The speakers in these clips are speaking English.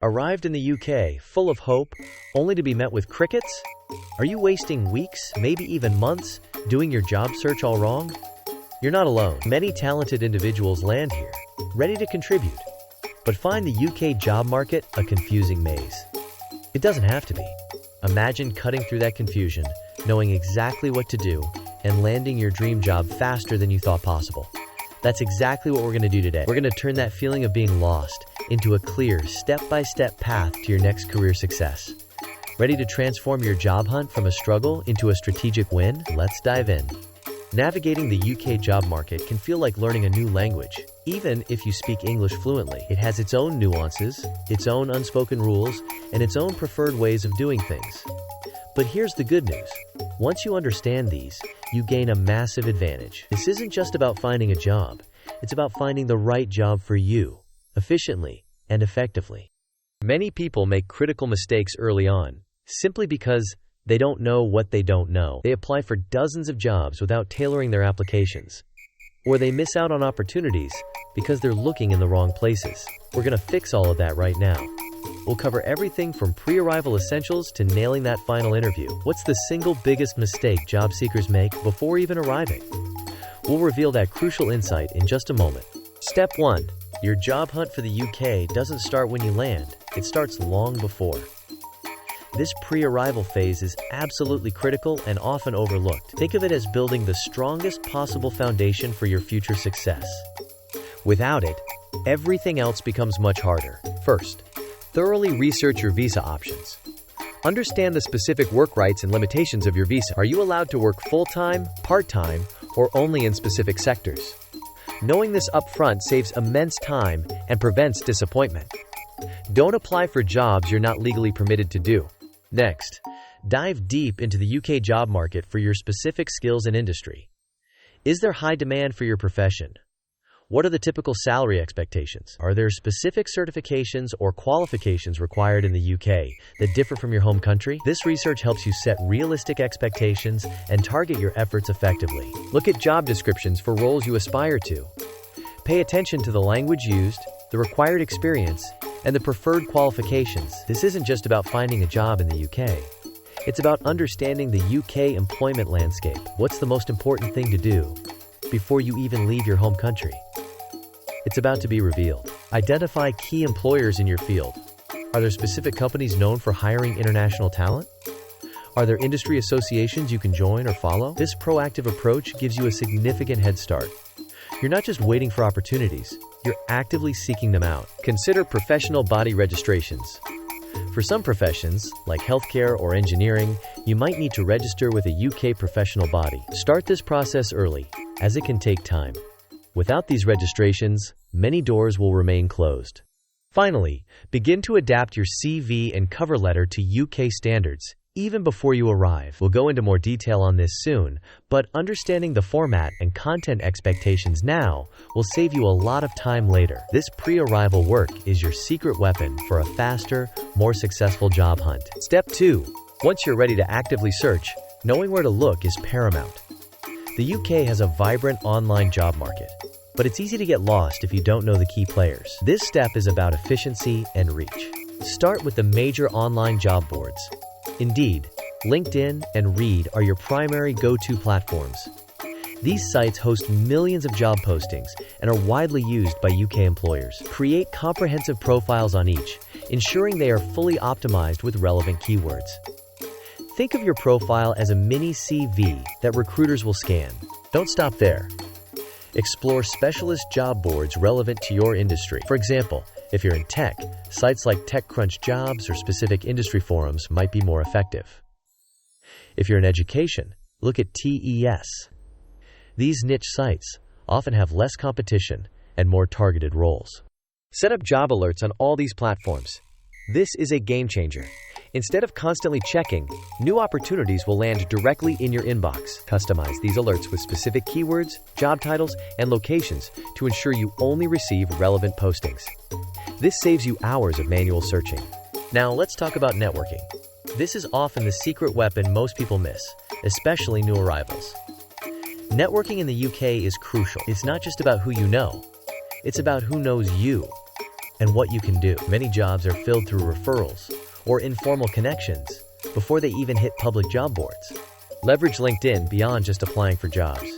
Arrived in the UK, full of hope, only to be met with crickets? Are you wasting weeks, maybe even months, doing your job search all wrong? You're not alone. Many talented individuals land here, ready to contribute, but find the UK job market a confusing maze. It doesn't have to be. Imagine cutting through that confusion, knowing exactly what to do, and landing your dream job faster than you thought possible. That's exactly what we're going to do today. We're going to turn that feeling of being lost into a clear, step-by-step path to your next career success. Ready to transform your job hunt from a struggle into a strategic win? Let's dive in. Navigating the UK job market can feel like learning a new language. Even if you speak English fluently, it has its own nuances, its own unspoken rules, and its own preferred ways of doing things. But here's the good news. Once you understand these, you gain a massive advantage. This isn't just about finding a job. It's about finding the right job for you, efficiently and effectively. Many people make critical mistakes early on, simply because they don't know what they don't know. They apply for dozens of jobs without tailoring their applications. Or they miss out on opportunities because they're looking in the wrong places. We're going to fix all of that right now. We'll cover everything from pre-arrival essentials to nailing that final interview. What's the single biggest mistake job seekers make before even arriving? We'll reveal that crucial insight in just a moment. Step 1. Your job hunt for the UK doesn't start when you land. It starts long before. This pre-arrival phase is absolutely critical and often overlooked. Think of it as building the strongest possible foundation for your future success. Without it, everything else becomes much harder. First, thoroughly research your visa options. Understand the specific work rights and limitations of your visa. Are you allowed to work full-time, part-time, or only in specific sectors? Knowing this upfront saves immense time and prevents disappointment. Don't apply for jobs you're not legally permitted to do. Next, dive deep into the UK job market for your specific skills and industry. Is there high demand for your profession? What are the typical salary expectations? Are there specific certifications or qualifications required in the UK that differ from your home country? This research helps you set realistic expectations and target your efforts effectively. Look at job descriptions for roles you aspire to. Pay attention to the language used, the required experience, and the preferred qualifications. This isn't just about finding a job in the UK. It's about understanding the UK employment landscape. What's the most important thing to do before you even leave your home country? It's about to be revealed. Identify key employers in your field. Are there specific companies known for hiring international talent? Are there industry associations you can join or follow? This proactive approach gives you a significant head start. You're not just waiting for opportunities, you're actively seeking them out. Consider professional body registrations. For some professions, like healthcare or engineering, you might need to register with a UK professional body. Start this process early, as it can take time. Without these registrations, many doors will remain closed. Finally, begin to adapt your CV and cover letter to UK standards, even before you arrive. We'll go into more detail on this soon, but understanding the format and content expectations now will save you a lot of time later. This pre-arrival work is your secret weapon for a faster, more successful job hunt. Step 2. Once you're ready to actively search, knowing where to look is paramount. The UK has a vibrant online job market, but it's easy to get lost if you don't know the key players. This step is about efficiency and reach. Start with the major online job boards. Indeed, LinkedIn and Reed are your primary go-to platforms. These sites host millions of job postings and are widely used by UK employers. Create comprehensive profiles on each, ensuring they are fully optimized with relevant keywords. Think of your profile as a mini CV that recruiters will scan. Don't stop there. Explore specialist job boards relevant to your industry. For example, if you're in tech, sites like TechCrunch Jobs or specific industry forums might be more effective. If you're in education, look at TES. These niche sites often have less competition and more targeted roles. Set up job alerts on all these platforms. This is a game changer. Instead of constantly checking, new opportunities will land directly in your inbox. Customize these alerts with specific keywords, job titles, and locations to ensure you only receive relevant postings. This saves you hours of manual searching. Now let's talk about networking. This is often the secret weapon most people miss, especially new arrivals. Networking in the UK is crucial. It's not just about who you know, it's about who knows you. and what you can do. Many jobs are filled through referrals or informal connections before they even hit public job boards. Leverage LinkedIn beyond just applying for jobs.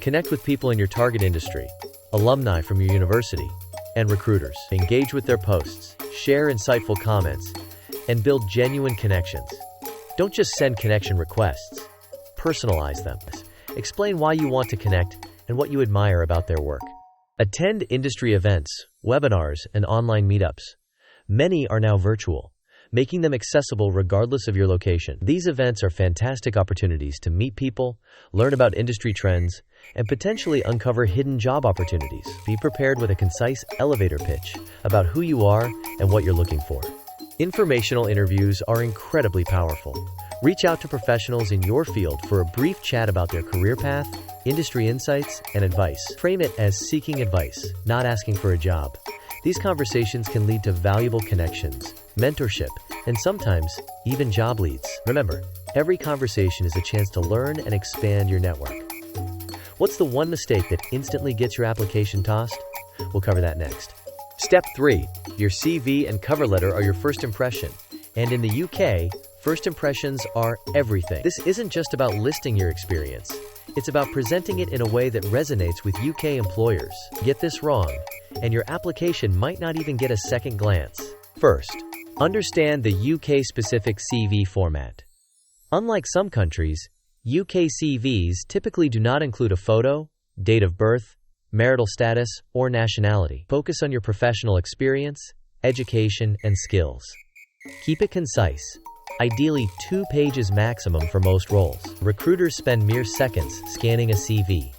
Connect with people in your target industry, alumni from your university, and recruiters. Engage with their posts, share insightful comments, and build genuine connections. Don't just send connection requests. Personalize them. Explain why you want to connect and what you admire about their work. Attend industry events, webinars, and online meetups. Many are now virtual, making them accessible regardless of your location. These events are fantastic opportunities to meet people, learn about industry trends, and potentially uncover hidden job opportunities. Be prepared with a concise elevator pitch about who you are and what you're looking for. Informational interviews are incredibly powerful. Reach out to professionals in your field for a brief chat about their career path, industry insights, and advice. Frame it as seeking advice, not asking for a job. These conversations can lead to valuable connections, mentorship, and sometimes even job leads. Remember, every conversation is a chance to learn and expand your network. What's the one mistake that instantly gets your application tossed? We'll cover that next. Step 3. Your CV and cover letter are your first impression. And in the UK, first impressions are everything. This isn't just about listing your experience. It's about presenting it in a way that resonates with UK employers. Get this wrong, and your application might not even get a second glance. First, understand the UK-specific CV format. Unlike some countries, UK CVs typically do not include a photo, date of birth, marital status, or nationality. Focus on your professional experience, education, and skills. Keep it concise. Ideally 2 pages maximum for most roles. Recruiters spend mere seconds scanning a CV,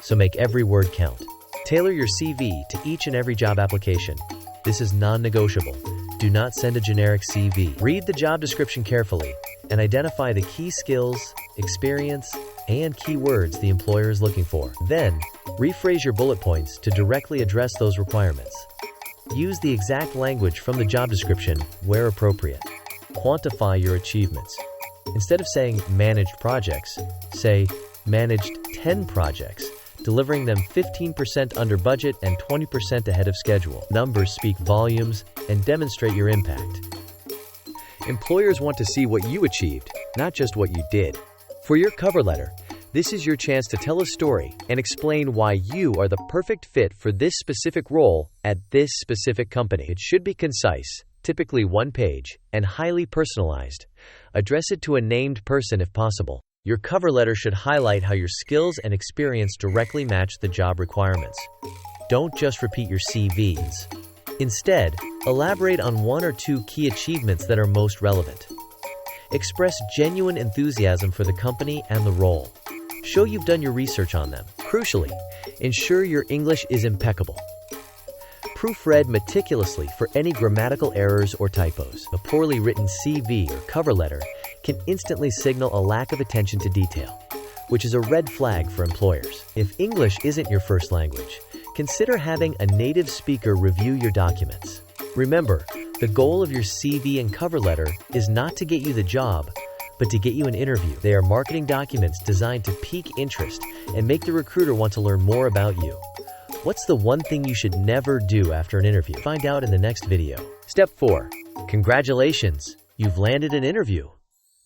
so make every word count. Tailor your CV to each and every job application. This is non-negotiable. Do not send a generic CV. Read the job description carefully and identify the key skills, experience, and keywords the employer is looking for. Then, rephrase your bullet points to directly address those requirements. Use the exact language from the job description where appropriate. Quantify your achievements. Instead of saying managed projects, say managed 10 projects, delivering them 15% under budget and 20% ahead of schedule. Numbers speak volumes and demonstrate your impact. Employers want to see what you achieved, not just what you did. For your cover letter, this is your chance to tell a story and explain why you are the perfect fit for this specific role at this specific company. It should be concise, typically 1 page, and highly personalized. Address it to a named person if possible. Your cover letter should highlight how your skills and experience directly match the job requirements. Don't just repeat your CVs. Instead, elaborate on 1 or 2 key achievements that are most relevant. Express genuine enthusiasm for the company and the role. Show you've done your research on them. Crucially, ensure your English is impeccable. Proofread meticulously for any grammatical errors or typos. A poorly written CV or cover letter can instantly signal a lack of attention to detail, which is a red flag for employers. If English isn't your first language, consider having a native speaker review your documents. Remember, the goal of your CV and cover letter is not to get you the job, but to get you an interview. They are marketing documents designed to pique interest and make the recruiter want to learn more about you. What's the one thing you should never do after an interview? Find out in the next video. Step 4. Congratulations! You've landed an interview.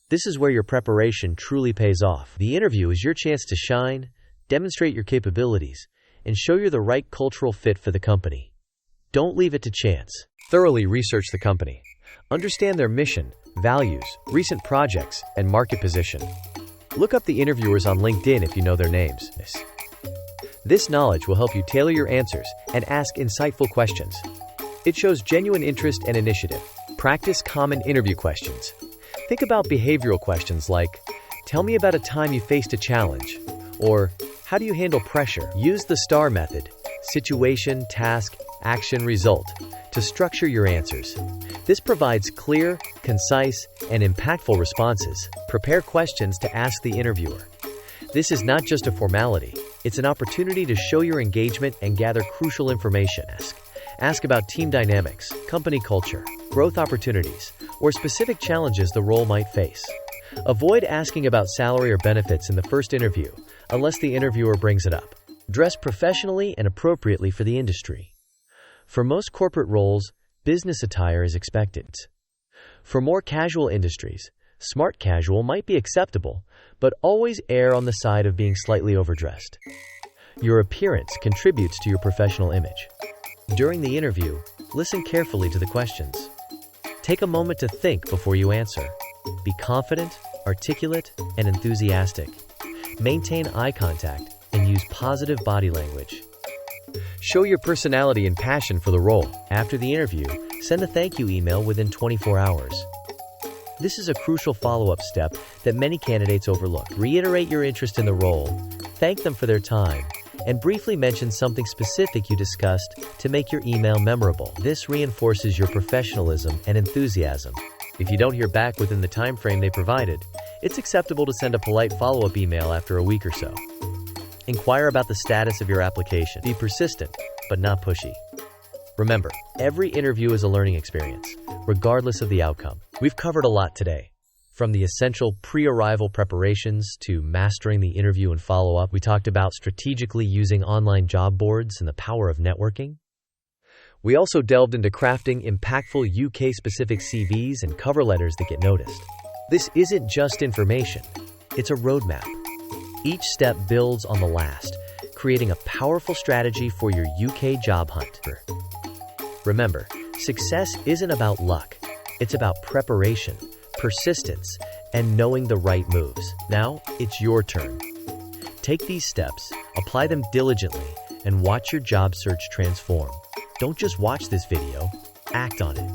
This is where your preparation truly pays off. The interview is your chance to shine, demonstrate your capabilities, and show you're the right cultural fit for the company. Don't leave it to chance. Thoroughly research the company. Understand their mission, values, recent projects, and market position. Look up the interviewers on LinkedIn if you know their names. This knowledge will help you tailor your answers and ask insightful questions. It shows genuine interest and initiative. Practice common interview questions. Think about behavioral questions like, tell me about a time you faced a challenge, or how do you handle pressure? Use the STAR method, situation, task, action, result, to structure your answers. This provides clear, concise, and impactful responses. Prepare questions to ask the interviewer. This is not just a formality, it's an opportunity to show your engagement and gather crucial information. Ask about team dynamics, company culture, growth opportunities, or specific challenges the role might face. Avoid asking about salary or benefits in the first interview, unless the interviewer brings it up. Dress professionally and appropriately for the industry. For most corporate roles, business attire is expected. For more casual industries, smart casual might be acceptable, but always err on the side of being slightly overdressed. Your appearance contributes to your professional image. During the interview, listen carefully to the questions. Take a moment to think before you answer. Be confident, articulate, and enthusiastic. Maintain eye contact and use positive body language. Show your personality and passion for the role. After the interview, send a thank you email within 24 hours. This is a crucial follow-up step that many candidates overlook. Reiterate your interest in the role, thank them for their time, and briefly mention something specific you discussed to make your email memorable. This reinforces your professionalism and enthusiasm. If you don't hear back within the time frame they provided, it's acceptable to send a polite follow-up email after a week or so. Inquire about the status of your application. Be persistent, but not pushy. Remember, every interview is a learning experience, regardless of the outcome. We've covered a lot today. From the essential pre-arrival preparations to mastering the interview and follow-up, we talked about strategically using online job boards and the power of networking. We also delved into crafting impactful UK-specific CVs and cover letters that get noticed. This isn't just information, it's a roadmap. Each step builds on the last, creating a powerful strategy for your UK job hunt. Remember, success isn't about luck, it's about preparation, persistence, and knowing the right moves. Now, it's your turn. Take these steps, apply them diligently, and watch your job search transform. Don't just watch this video, act on it.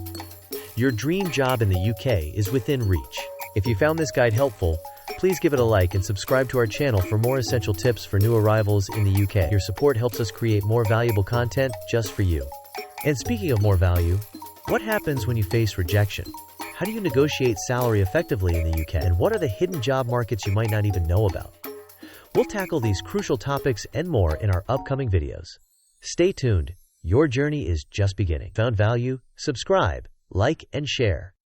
Your dream job in the UK is within reach. If you found this guide helpful, please give it a like and subscribe to our channel for more essential tips for new arrivals in the UK. Your support helps us create more valuable content just for you. And speaking of more value, what happens when you face rejection? How do you negotiate salary effectively in the UK? And what are the hidden job markets you might not even know about? We'll tackle these crucial topics and more in our upcoming videos. Stay tuned. Your journey is just beginning. Found value? Subscribe, like, and share.